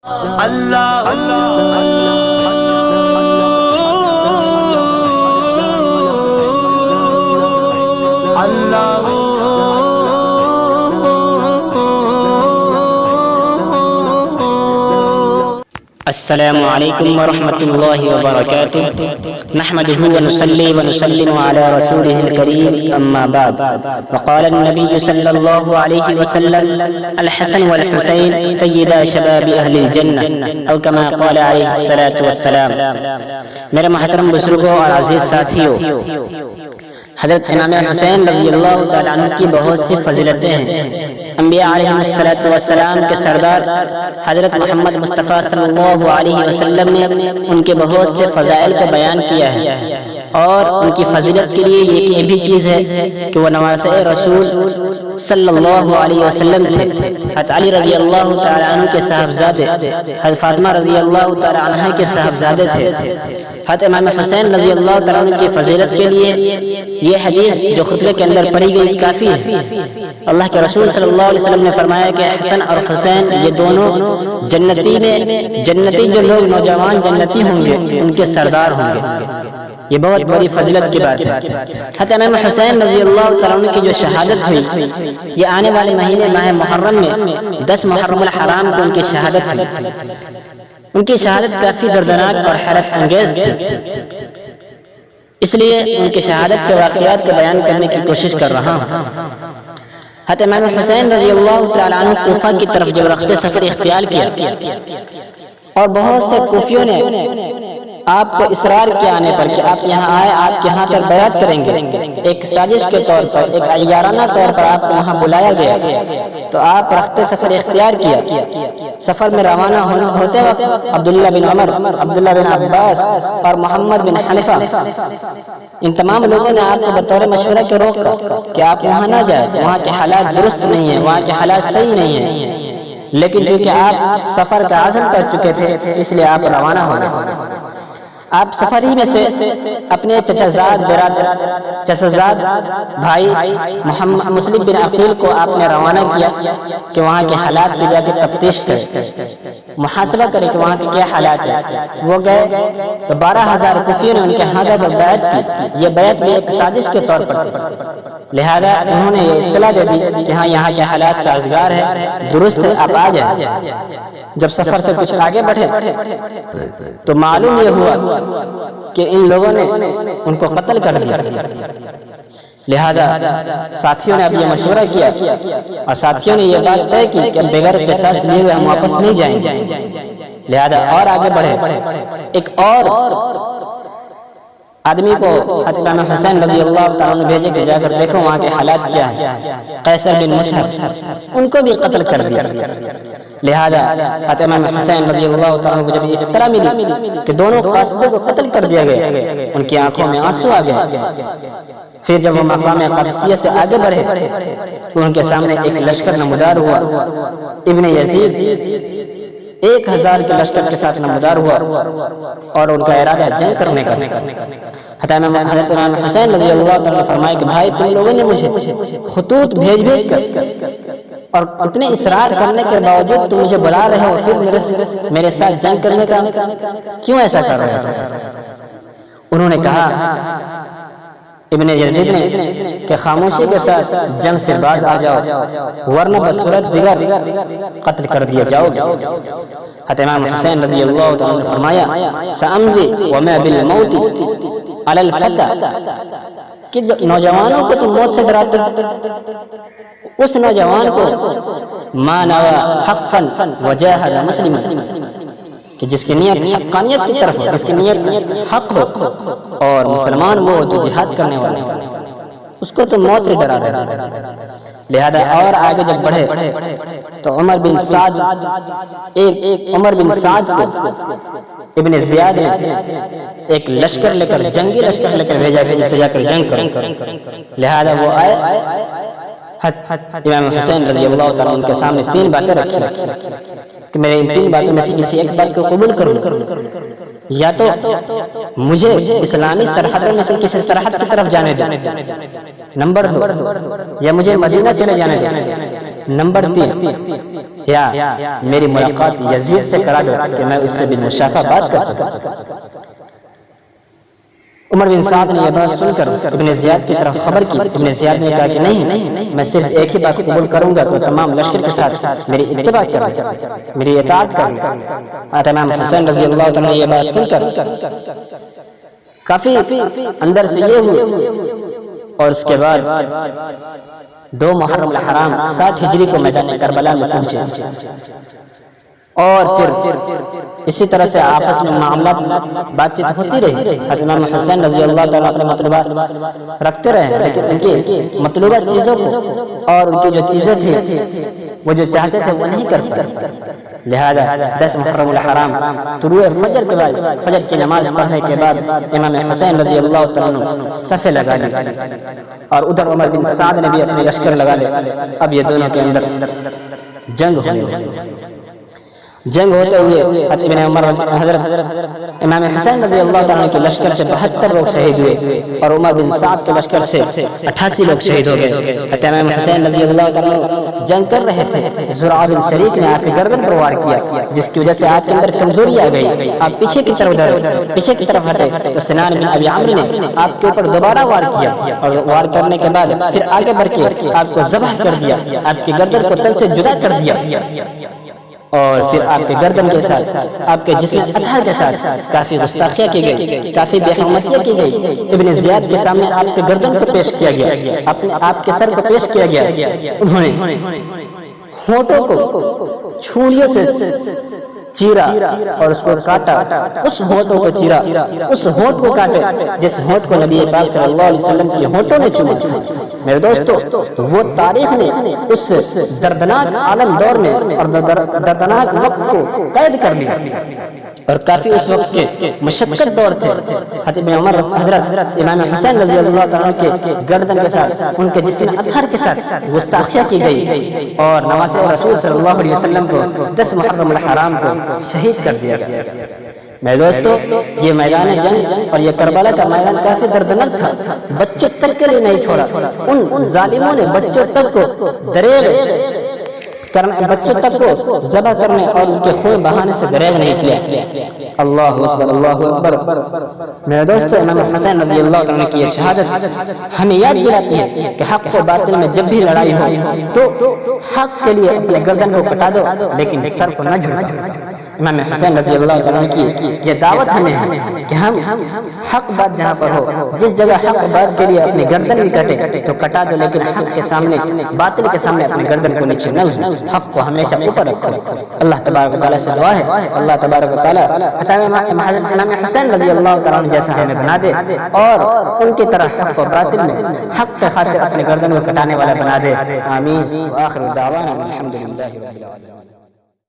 اللہ السلام علیکم ورحمۃ اللہ وبرکاتہ نحمده ونصلي ونسلم على رسوله الكريم اما بعد وقال النبي صلی اللہ علیہ وسلم الحسن والحسین سیدا شباب اہل الجنہ او كما قال علیہ الصلاۃ والسلام۔ میرے محترم بزرگوں اور عزیز ساتھیوں، حضرت امام حسین رضی اللہ تعالیٰ عنہ کی بہت سی فضیلتیں ہیں۔ انبیاء علیہ السلام کے سردار حضرت محمد مصطفیٰ صلی اللہ علیہ وسلم نے ان کے بہت سے فضائل کو بیان کیا ہے، اور ان کی فضیلت کے لیے یہ بھی چیز ہے کہ وہ نواسۂ رسول صلی اللہ علیہ وسلم تھے۔ حضرت علی رضی اللہ تعالیٰ عنہ کے صاحبزادے، حضرت فاطمہ رضی اللہ تعالیٰ عنہ کے صاحبزادے تھے۔ حضرت امام حسین رضی اللہ تعالیٰ عنہ کی فضیلت کے لیے یہ حدیث جو خطبے کے اندر پڑھی گئی کافی ہے۔ اللہ کے رسول صلی اللہ علیہ وسلم نے فرمایا کہ حسن اور حسین یہ دونوں جنتی جو لوگ نوجوان جنتی ہوں گے ان کے سردار ہوں گے۔ یہ بہت بڑی فضیلت کی بات ہے۔ حضرت امام حسین رضی اللہ تعالیٰ عنہ کی جو شہادت ہوئی یہ آنے والے مہینے ماہ محرم میں 10 محرم الحرام کو ان کی شہادت تھی۔ ان کی شہادت کافی دردناک اور حیرت انگیز تھی، اس لیے ان کی شہادت کے واقعات کو بیان کرنے کی کوشش کر رہا ہوں۔ حضرت امام حسین رضی اللہ تعالیٰ عنہ کوفہ کی طرف جب رخت سفر اختیار کیا اور بہت سے کوفیوں نے آپ کو اصرار کیا آنے پر کہ آپ یہاں آئے، آپ کے ہاں پر بیعت کریں گے، ایک سازش کے طور پر، ایک عیارانہ طور پر آپ کو وہاں بلایا گیا، تو آپ رخت سفر اختیار کیا۔ سفر میں روانہ ہوتے وقت عبداللہ بن عمر، عبداللہ بن عباس اور محمد بن حنفہ ان تمام لوگوں نے آپ کو بطور مشورہ کے روکا کہ آپ وہاں نہ جائیں، وہاں کے حالات درست نہیں ہیں، وہاں کے حالات صحیح نہیں ہیں، لیکن کیونکہ آپ سفر کا عزم کر چکے تھے اس لیے آپ روانہ ہو گئے۔ آپ سفر ہی میں سے اپنے چچا زاد بھائی محمد مسلم بن عقیل کو آپ نے روانہ کیا کہ وہاں کے حالات کی جا کے تفتیش کرے، محاسبہ کرے کہ وہاں کے کیا حالات ہیں۔ وہ گئے تو 12,000 کوفیوں نے ان کے ہاتھوں پر بیعت کی۔ یہ بیعت بھی ایک سازش کے طور پر تھی، لہذا انہوں نے یہ اطلاع دے دی کہ ہاں یہاں کے حالات سازگار ہیں، درست ہے، آپ آ جائیں۔ جب سفر سے کچھ آگے بڑھے تو معلوم یہ ہوا کہ ان لوگوں نے ان کو قتل کر دیا۔ لہذا ساتھیوں نے اب یہ مشورہ کیا اور ساتھیوں نے یہ بات طے کی کہ بغیر قصاص لیے ہوئے ہم واپس نہیں جائیں گے۔ لہذا اور آگے بڑھے، ایک اور آدمی کو حضرت امام حسین رضی اللہ تعالیٰ عنہ بھیجے کہ جا کر دیکھو وہاں کے حالات کیا ہیں۔ قیصر بن مصعب، ان کو بھی قتل کر دیا۔ لہذا حضرت امام حسین رضی اللہ تعالیٰ عنہ کو جب یہ اطلاع ملی کہ دونوں قاصدوں کو قتل کر دیا گیا، ان کی آنکھوں میں آنسو آ گئے۔ پھر جب وہ مقام قادسیہ سے آگے بڑھے تو ان کے سامنے ایک لشکر نمودار ہوا، ابن یزید 1000 کے لشکر کے ساتھ نمودار ہوا اور ان کا ارادہ جنگ کرنے کا تھا۔ حضرت امام حسین رضی اللہ تعالیٰ نے فرمایا کہ بھائی تم لوگوں نے مجھے خطوط بھیج کر اور اتنے اصرار کرنے کے باوجود تم مجھے بلا رہے ہو، پھر میرے ساتھ جنگ کرنے کا کیوں ایسا کر رہے ہو؟ انہوں نے کہا ابن یزید نے کہ خاموشی کے ساتھ جنگ سے باز آ جاؤ ورنہ بصورت دیگر قتل کر دیا جاؤ گے۔ حضرت امام حسین رضی اللہ تعالیٰ نے فرمایا سأمضی وما بالموت علی الفتى، کہ نوجوانوں کو تم موت سے ڈراتے اس نوجوان کو ما نوى حقا وجاهد مسلما، کہ جس کی نیت حقانیت کی طرف ہو، جس کی نیت حق ہو اور مسلمان وہ جو جہاد کرنے والا اس کو تو موت سے ڈرا رہے۔ لہذا اور آگے جب بڑھے تو عمر بن سعد کو ابن زیاد نے ایک لشکر لے کر، جنگی لشکر لے کر بھیجا کہ ان سے جا کر جنگ کرو۔ لہذا وہ آئے، امام حسین رضی اللہ تعالیٰ ان کے سامنے 3 باتیں رکھی کہ میں ان 3 باتوں میں سے کسی ایک بات کو قبول کروں، یا تو مجھے اسلامی سرحدوں میں سے کسی سرحد کی طرف جانے دیں، نمبر 2 یا مجھے مدینہ چلے جانے دیں، نمبر 3 یا میری ملاقات یزید سے کرا دو کہ میں اس سے بالمشافہ بات کر سکوں۔ عمر بن سعد نے یہ بات سن کر ابن زیاد کی طرف خبر کی۔ ابن زیاد نے کہا کہ نہیں، میں صرف ایک ہی بات قبول کروں گا تو تمام لشکر کے ساتھ میری اتباع کروں گا، میری اطاعت کروں گا۔ امام حسین رضی اللہ تعالیٰ نے یہ بات سن کر کافی اندر سے یہ ہوئے، اور اس کے بعد 2 محرم الحرام 60 ہجری کو میدان کربلا میں پہنچے، اور پھر اسی طرح سے آپس میں معاملات بات چیت ہوتی رہی۔ حضرت امام حسین رضی اللہ تعالیٰ اپنے مطلوبات رکھتے رہے، لیکن ان کی مطلوبہ چیزوں کو اور ان کی جو چیزیں تھیں وہ جو چاہتے تھے وہ نہیں کر پائے۔ لہذا 10 محرم الحرام طلوع فجر کے بعد، فجر کی نماز پڑھنے کے بعد امام حسین رضی اللہ تعالیٰ صفے لگا لی، اور ادھر عمر بن سعد نے بھی اپنے لشکر لگا لے۔ اب یہ دونوں کے اندر جنگ ہوتے ہوئے حضرت امام حسین رضی اللہ تعالیٰ کے لشکر سے 72 لوگ شہید ہوئے، اور عمر بن سعد کے لشکر سے 88 لوگ شہید ہو گئے۔ امام حسین رضی اللہ تعالیٰ جنگ کر رہے تھے، زرعہ بن شریف نے آپ کی گردن پر وار کیا، جس کی وجہ سے آپ کے اندر کمزوری آ گئی، آپ پیچھے کی طرف ہٹے تو سنان بن ابی عمرو نے آپ کے اوپر دوبارہ وار کیا، اور وار کرنے کے بعد پھر آگے بڑھ کے آپ کو ذبح کر دیا، آپ کی گردن کو تل سے جدا کر دیا، اور پھر آپ کے گردن کے ساتھ، آپ کے جسم اطہر کے ساتھ کافی گستاخیاں کی گئی، کافی بے حرمتیاں کی گئی۔ ابن زیاد کے سامنے آپ کے گردن کو پیش کیا گیا، آپ کے سر کو پیش کیا گیا، انہوں نے ہونٹوں کو چھریوں سے چیرا اور اس کو کاٹا، اس ہونٹوں کو چیرا، اس ہونٹ کو کاٹے جس ہونٹ کو نبی پاک صلی اللہ علیہ وسلم کے ہونٹوں نے چوما۔ میرے دوستو، وہ تاریخ نے اس دردناک عالم دور میں اور دردناک وقت کو قید کر لیا، اور کافی اس وقت کے مشقت دور تھے۔ حضرت امام حسین رضی اللہ تعالیٰ کے گردن کے ساتھ، ان کے جسم اطہر کے ساتھ گستاخیاں کی گئی، اور نواسے رسول صلی اللہ علیہ وسلم کو 10 محرم الحرام کو شہید کر دیا گیا۔ میرے دوستو، یہ میدان جنگ اور یہ کربلا کا میدان کافی دردناک تھا، بچوں تک کے لیے نہیں چھوڑا۔ ان ظالموں نے بچوں تک کو بچوں تک کو ذبح کرنے اور ان کے خون بہانے سے دریغ نہیں کیا۔ اللہ اکبر، اللہ اکبر۔ میرے دوستو، امام حسین رضی اللہ عنہ کی یہ شہادت ہمیں یاد دلاتی ہے کہ حق و باطل میں جب بھی لڑائی ہو تو حق کے لیے اپنے گردن کو کٹا دو، لیکن سر کو نہ جھکا۔ امام حسین رضی اللہ عنہ کی یہ دعوت ہمیں ہے کہ ہم حق بات جہاں پر ہو، جس جگہ حق بات کے لیے اپنی گردن بھی کٹے تو کٹا دو، لیکن حق کے سامنے، باطل کے سامنے اپنی گردن کو نیچے نہ اتارو، حق کو ہمیشہ اوپر رکھو۔ اللہ تبارک و تعالیٰ سے دعا ہے، اللہ تبارک و تعالیٰ امام حسین رضی اللہ تعالیٰ جیسا ہمیں بنا دے، اور ان کی طرح حق و باطل میں حق کے خاطر اپنے گردن کو کٹانے والا بنا دے۔ آمین۔ وآخر دعوانا الحمدللہ رب العالمین۔